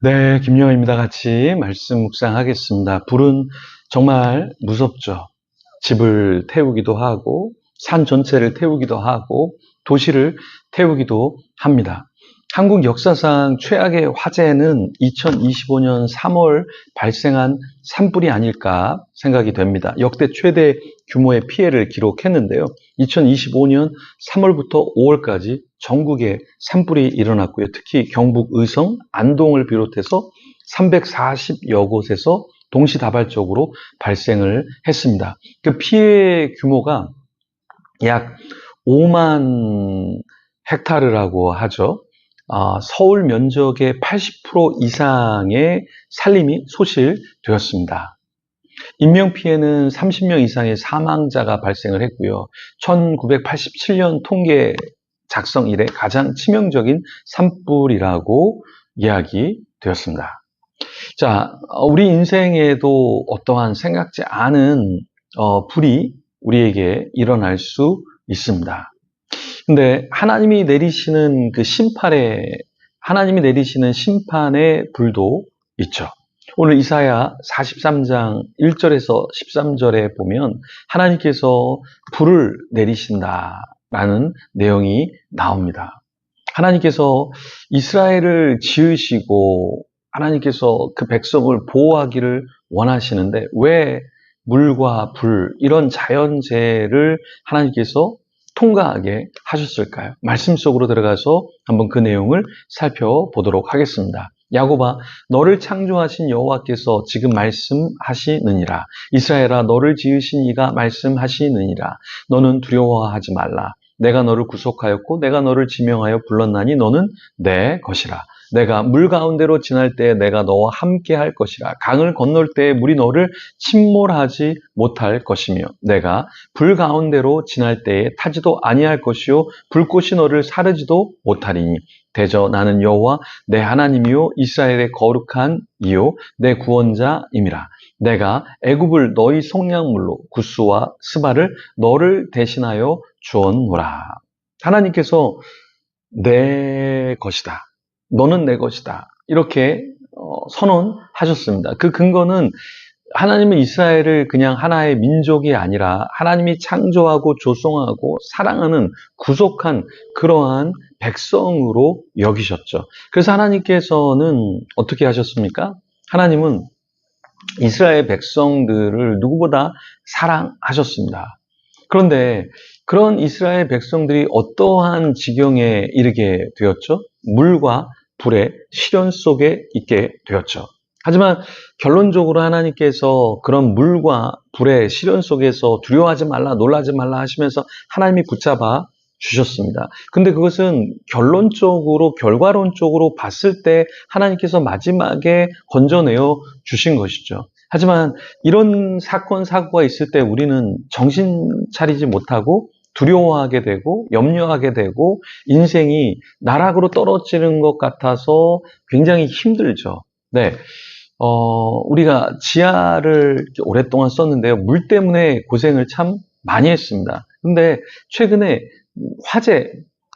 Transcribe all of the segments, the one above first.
네, 김영입니다. 같이 말씀 묵상하겠습니다. 불은 정말 무섭죠. 집을 태우기도 하고, 산 전체를 태우기도 하고, 도시를 태우기도 합니다. 한국 역사상 최악의 화재는 2025년 3월 발생한 산불이 아닐까 생각이 됩니다. 역대 최대 규모의 피해를 기록했는데요. 2025년 3월부터 5월까지 전국에 산불이 일어났고요. 특히 경북 의성, 안동을 비롯해서 340여 곳에서 동시다발적으로 발생을 했습니다. 그 피해 규모가 약 5만 헥타르라고 하죠. 서울 면적의 80% 이상의 산림이 소실되었습니다. 인명피해는 30명 이상의 사망자가 발생을 했고요. 1987년 통계 작성 이래 가장 치명적인 산불이라고 이야기되었습니다. 자, 우리 인생에도 어떠한 생각지 않은 불이 우리에게 일어날 수 있습니다. 근데 하나님이 내리시는 하나님이 내리시는 심판의 불도 있죠. 오늘 이사야 43장 1절에서 13절에 보면 하나님께서 불을 내리신다라는 내용이 나옵니다. 하나님께서 이스라엘을 지으시고 하나님께서 그 백성을 보호하기를 원하시는데 왜 물과 불, 이런 자연재해를 하나님께서 통과하게 하셨을까요? 말씀 속으로 들어가서 한번 그 내용을 살펴보도록 하겠습니다. 야곱아, 너를 창조하신 여호와께서 지금 말씀하시느니라. 이스라엘아, 너를 지으신 이가 말씀하시느니라. 너는 두려워하지 말라. 내가 너를 구속하였고 내가 너를 지명하여 불렀나니 너는 내 것이라. 내가 물 가운데로 지날 때에 내가 너와 함께 할 것이라. 강을 건널 때에 물이 너를 침몰하지 못할 것이며 내가 불 가운데로 지날 때에 타지도 아니할 것이요 불꽃이 너를 사르지도 못하리니 대저 나는 여호와 내 하나님이요 이스라엘의 거룩한 이요 내 구원자임이라. 내가 애굽을 너희 속량물로 구스와 스바를 너를 대신하여 주었노라. 하나님께서 내 것이다. 너는 내 것이다. 이렇게 선언하셨습니다. 그 근거는 하나님은 이스라엘을 그냥 하나의 민족이 아니라 하나님이 창조하고 조성하고 사랑하는 구속한 그러한 백성으로 여기셨죠. 그래서 하나님께서는 어떻게 하셨습니까? 하나님은 이스라엘 백성들을 누구보다 사랑하셨습니다. 그런데 그런 이스라엘 백성들이 어떠한 지경에 이르게 되었죠? 물과 불의 시련 속에 있게 되었죠. 하지만 결론적으로 하나님께서 그런 물과 불의 시련 속에서 두려워하지 말라, 놀라지 말라 하시면서 하나님이 붙잡아 주셨습니다. 근데 그것은 결과론적으로 봤을 때 하나님께서 마지막에 건져내어 주신 것이죠. 하지만 이런 사건, 사고가 있을 때 우리는 정신 차리지 못하고 두려워하게 되고 염려하게 되고 인생이 나락으로 떨어지는 것 같아서 굉장히 힘들죠. 네. 우리가 지하를 오랫동안 썼는데요. 물 때문에 고생을 참 많이 했습니다. 근데 최근에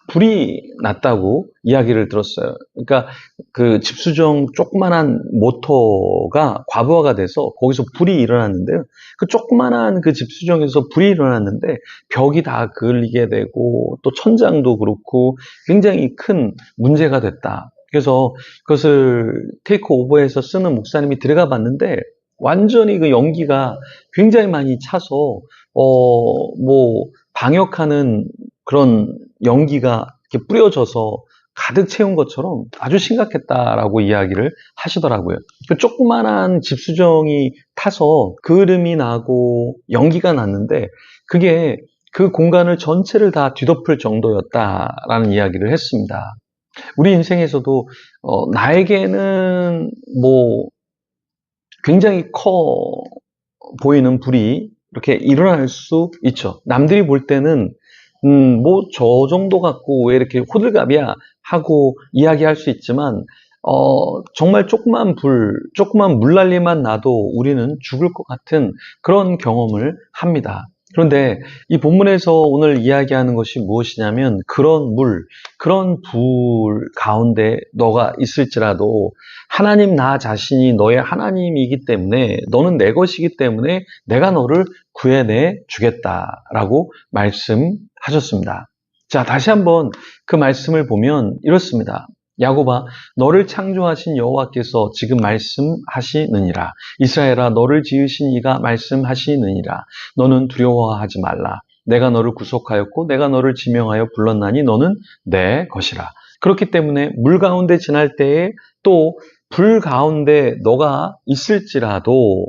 불이 났다고 이야기를 들었어요. 그러니까 그 집수정 조그만한 모터가 과부하가 돼서 거기서 불이 일어났는데요. 그 조그만한 그 집수정에서 불이 일어났는데 벽이 다 그을리게 되고 또 천장도 그렇고 굉장히 큰 문제가 됐다. 그래서 그것을 테이크 오버해서 쓰는 목사님이 들어가 봤는데 완전히 그 연기가 굉장히 많이 차서 방역하는 그런 연기가 이렇게 뿌려져서 가득 채운 것처럼 아주 심각했다라고 이야기를 하시더라고요. 그 조그만한 집수정이 타서 그을음이 나고 연기가 났는데 그게 그 공간을 전체를 다 뒤덮을 정도였다라는 이야기를 했습니다. 우리 인생에서도 나에게는 굉장히 커 보이는 불이 이렇게 일어날 수 있죠. 남들이 볼 때는 저 정도 갖고 왜 이렇게 호들갑이야 하고 이야기할 수 있지만 정말 조그만 물난리만 나도 우리는 죽을 것 같은 그런 경험을 합니다. 그런데 이 본문에서 오늘 이야기하는 것이 무엇이냐면 그런 물, 그런 불 가운데 너가 있을지라도 하나님 나 자신이 너의 하나님이기 때문에 너는 내 것이기 때문에 내가 너를 구해내 주겠다라고 말씀하셨습니다. 자, 다시 한번 그 말씀을 보면 이렇습니다. 야곱아, 너를 창조하신 여호와께서 지금 말씀하시느니라. 이스라엘아, 너를 지으신 이가 말씀하시느니라. 너는 두려워하지 말라. 내가 너를 구속하였고 내가 너를 지명하여 불렀나니 너는 내 것이라. 그렇기 때문에 물 가운데 지날 때에 또 불 가운데 너가 있을지라도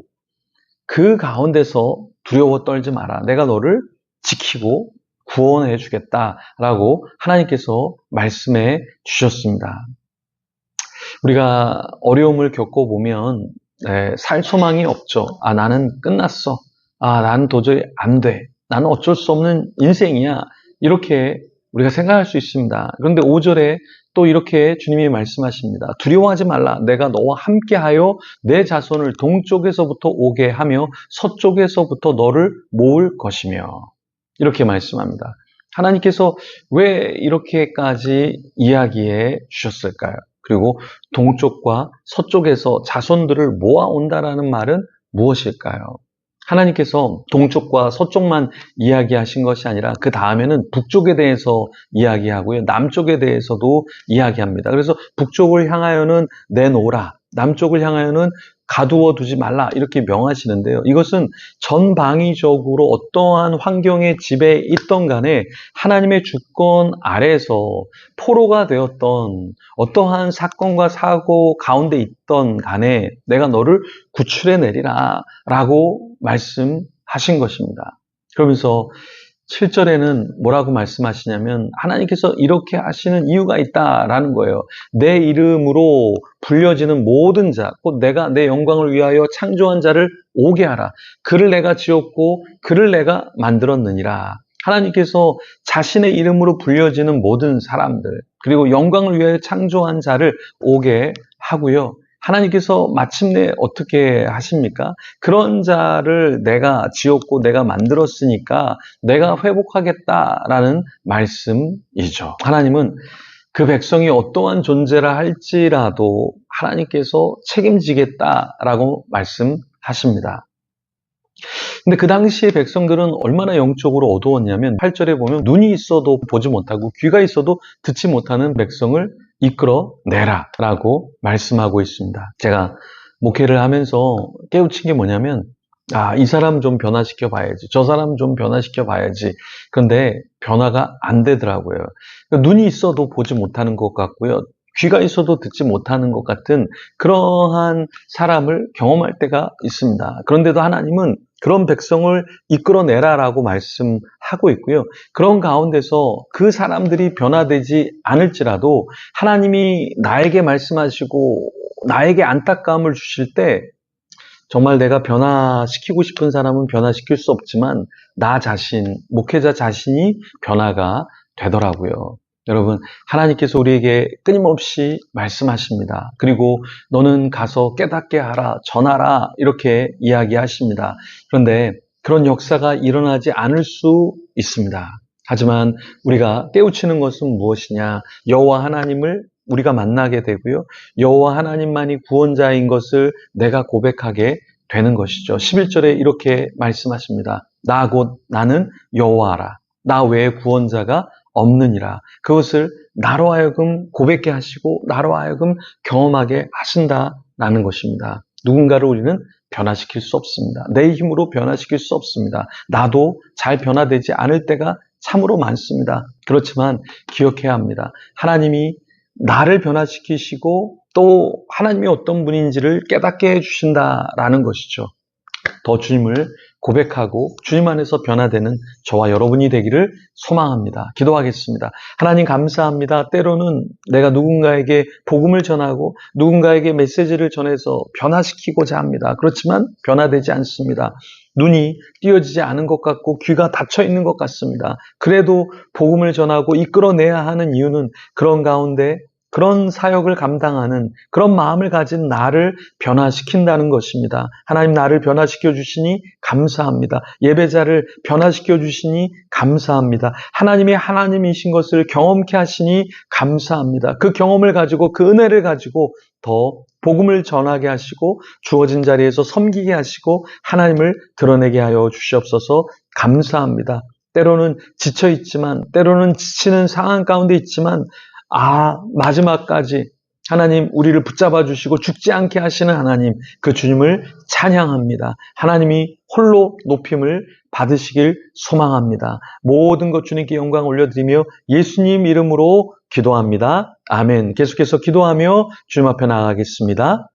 그 가운데서 두려워 떨지 마라. 내가 너를 지키고 구원해 주겠다라고 하나님께서 말씀해 주셨습니다. 우리가 어려움을 겪어보면 살 소망이 없죠. 나는 끝났어. 나는 도저히 안 돼. 나는 어쩔 수 없는 인생이야. 이렇게 우리가 생각할 수 있습니다. 그런데 5절에 또 이렇게 주님이 말씀하십니다. 두려워하지 말라. 내가 너와 함께하여 내 자손을 동쪽에서부터 오게 하며 서쪽에서부터 너를 모을 것이며 이렇게 말씀합니다. 하나님께서 왜 이렇게까지 이야기해 주셨을까요? 그리고 동쪽과 서쪽에서 자손들을 모아온다라는 말은 무엇일까요? 하나님께서 동쪽과 서쪽만 이야기하신 것이 아니라 그 다음에는 북쪽에 대해서 이야기하고요. 남쪽에 대해서도 이야기합니다. 그래서 북쪽을 향하여는 내놓으라. 남쪽을 향하여는 가두어 두지 말라 이렇게 명하시는데요. 이것은 전방위적으로 어떠한 환경의 지배에 있던 간에 하나님의 주권 아래에서 포로가 되었던 어떠한 사건과 사고 가운데 있던 간에 내가 너를 구출해 내리라 라고 말씀하신 것입니다. 그러면서 7절에는 뭐라고 말씀하시냐면 하나님께서 이렇게 하시는 이유가 있다라는 거예요. 내 이름으로 불려지는 모든 자, 곧 내가 내 영광을 위하여 창조한 자를 오게 하라. 그를 내가 지었고 그를 내가 만들었느니라. 하나님께서 자신의 이름으로 불려지는 모든 사람들, 그리고 영광을 위하여 창조한 자를 오게 하고요. 하나님께서 마침내 어떻게 하십니까? 그런 자를 내가 지었고 내가 만들었으니까 내가 회복하겠다라는 말씀이죠. 하나님은 그 백성이 어떠한 존재라 할지라도 하나님께서 책임지겠다라고 말씀하십니다. 근데 그 당시의 백성들은 얼마나 영적으로 어두웠냐면 8절에 보면 눈이 있어도 보지 못하고 귀가 있어도 듣지 못하는 백성을 이끌어내라 라고 말씀하고 있습니다. 제가 목회를 하면서 깨우친 게 뭐냐면 이 사람 좀 변화시켜 봐야지, 저 사람 좀 변화시켜 봐야지. 그런데 변화가 안 되더라고요. 그러니까 눈이 있어도 보지 못하는 것 같고요, 귀가 있어도 듣지 못하는 것 같은 그러한 사람을 경험할 때가 있습니다. 그런데도 하나님은 그런 백성을 이끌어내라라고 말씀하고 있고요. 그런 가운데서 그 사람들이 변화되지 않을지라도 하나님이 나에게 말씀하시고 나에게 안타까움을 주실 때 정말 내가 변화시키고 싶은 사람은 변화시킬 수 없지만 나 자신, 목회자 자신이 변화가 되더라고요. 여러분, 하나님께서 우리에게 끊임없이 말씀하십니다. 그리고 너는 가서 깨닫게 하라, 전하라 이렇게 이야기하십니다. 그런데 그런 역사가 일어나지 않을 수 있습니다. 하지만 우리가 깨우치는 것은 무엇이냐? 여호와 하나님을 우리가 만나게 되고요, 여호와 하나님만이 구원자인 것을 내가 고백하게 되는 것이죠. 11절에 이렇게 말씀하십니다. 나 곧 나는 여호와라. 나 외에 구원자가 없느니라. 그것을 나로 하여금 고백케 하시고 나로 하여금 경험하게 하신다라는 것입니다. 누군가를 우리는 변화시킬 수 없습니다. 내 힘으로 변화시킬 수 없습니다. 나도 잘 변화되지 않을 때가 참으로 많습니다. 그렇지만 기억해야 합니다. 하나님이 나를 변화시키시고 또 하나님이 어떤 분인지를 깨닫게 해주신다라는 것이죠. 더 주님을 고백하고 주님 안에서 변화되는 저와 여러분이 되기를 소망합니다. 기도하겠습니다. 하나님 감사합니다. 때로는 내가 누군가에게 복음을 전하고 누군가에게 메시지를 전해서 변화시키고자 합니다. 그렇지만 변화되지 않습니다. 눈이 띄어지지 않은 것 같고 귀가 닫혀 있는 것 같습니다. 그래도 복음을 전하고 이끌어내야 하는 이유는 그런 가운데 그런 사역을 감당하는 그런 마음을 가진 나를 변화시킨다는 것입니다. 하나님 나를 변화시켜 주시니 감사합니다. 예배자를 변화시켜 주시니 감사합니다. 하나님이 하나님이신 것을 경험케 하시니 감사합니다. 그 경험을 가지고 그 은혜를 가지고 더 복음을 전하게 하시고 주어진 자리에서 섬기게 하시고 하나님을 드러내게 하여 주시옵소서. 감사합니다. 때로는 지쳐있지만, 때로는 지치는 상황 가운데 있지만, 마지막까지 하나님 우리를 붙잡아 주시고 죽지 않게 하시는 하나님, 그 주님을 찬양합니다. 하나님이 홀로 높임을 받으시길 소망합니다. 모든 것 주님께 영광 올려드리며 예수님 이름으로 기도합니다. 아멘. 계속해서 기도하며 주님 앞에 나아가겠습니다.